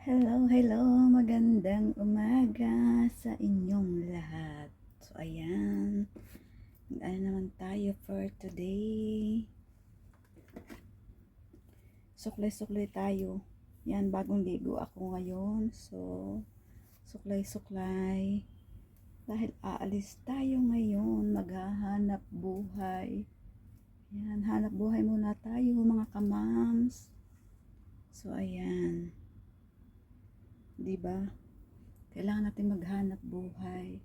Hello, hello, magandang umaga sa inyong lahat. So, ayan, ano naman tayo for today. Suklay-suklay tayo. Yan, bagong ligo ako ngayon. So, suklay-suklay. Dahil aalis tayo ngayon, maghahanap buhay. Yan, hanap buhay muna tayo mga kamams. So, ayan. Diba? Kailangan natin maghanap buhay.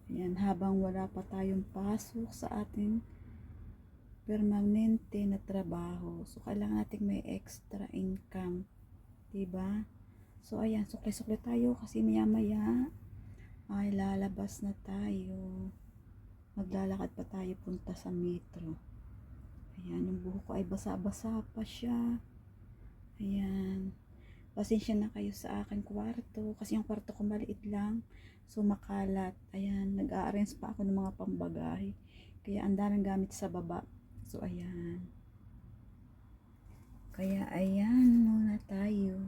Ayan, habang wala pa tayong pasok sa ating permanente na trabaho. So, kailangan natin may extra income. Diba? So, ayan, sukli-sukli tayo kasi maya-maya ay lalabas na tayo. Maglalakad pa tayo punta sa metro. Ayan, yung buhok ko ay basa-basa pa siya. Ayan. Pasensya na kayo sa aking kwarto kasi yung kwarto ko maliit lang, so makalat. Ayan, nag-a-arrange pa ako ng mga pambagahe, kaya ang daming gamit sa baba. So ayan, kaya ayan muna tayo.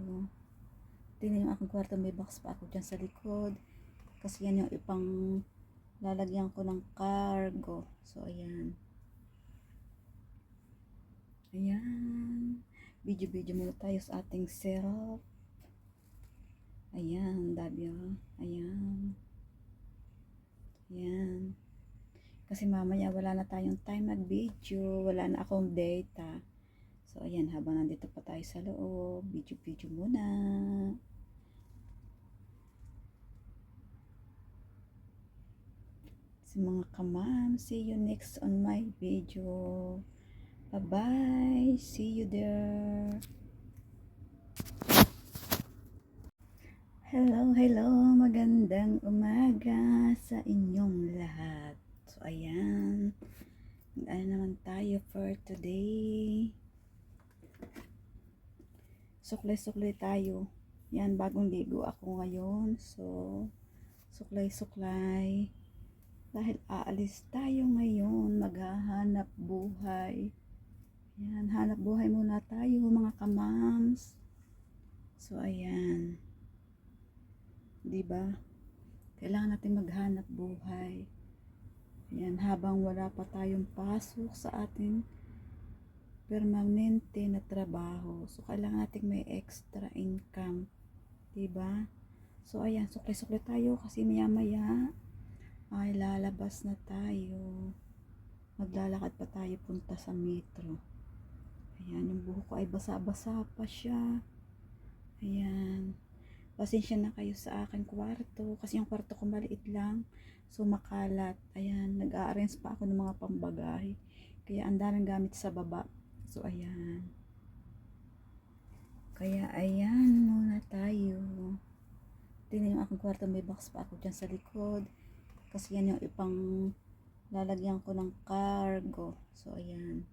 Tingnan yung aking kwarto, may box pa ako dyan sa likod kasi yan yung ipang lalagyan ko ng cargo. So ayan, ayan, video muna tayo sa ating setup. Ayan, W. Ayan. Ayan. Kasi mamaya wala na tayong time mag-video. Wala na akong data. So, ayan. Habang nandito pa tayo sa loob, video muna. So, mga kamam, see you next on my video. Bye-bye. See you there. Hello, hello, magandang umaga sa inyong lahat. So, ayan, ano naman tayo for today. Suklay-suklay tayo. Yan, bagong ligo ako ngayon. So, suklay-suklay. Dahil aalis tayo ngayon, maghahanap buhay. Yan, hanap buhay muna tayo mga kamams. So, ayan. Diba? Kailangan natin maghanap buhay. Ayan, habang wala pa tayong pasok sa ating permanente na trabaho. So, kailangan natin may extra income. Diba? So, ayan, sukli-sukli tayo kasi maya-maya ay lalabas na tayo. Maglalakad pa tayo punta sa metro. Ayan, yung buhok ko ay basa-basa pa siya. Ayan. Pasensya na kayo sa aking kwarto kasi yung kwarto ko maliit lang, so makalat. Ayan, nag-a-arrange pa ako ng mga pambagahe, kaya ang daming gamit sa baba. So ayan, kaya ayan muna tayo. Tingnan yung aking kwarto, may box pa ako dyan sa likod kasi yan yung ipang lalagyan ko ng cargo. So ayan,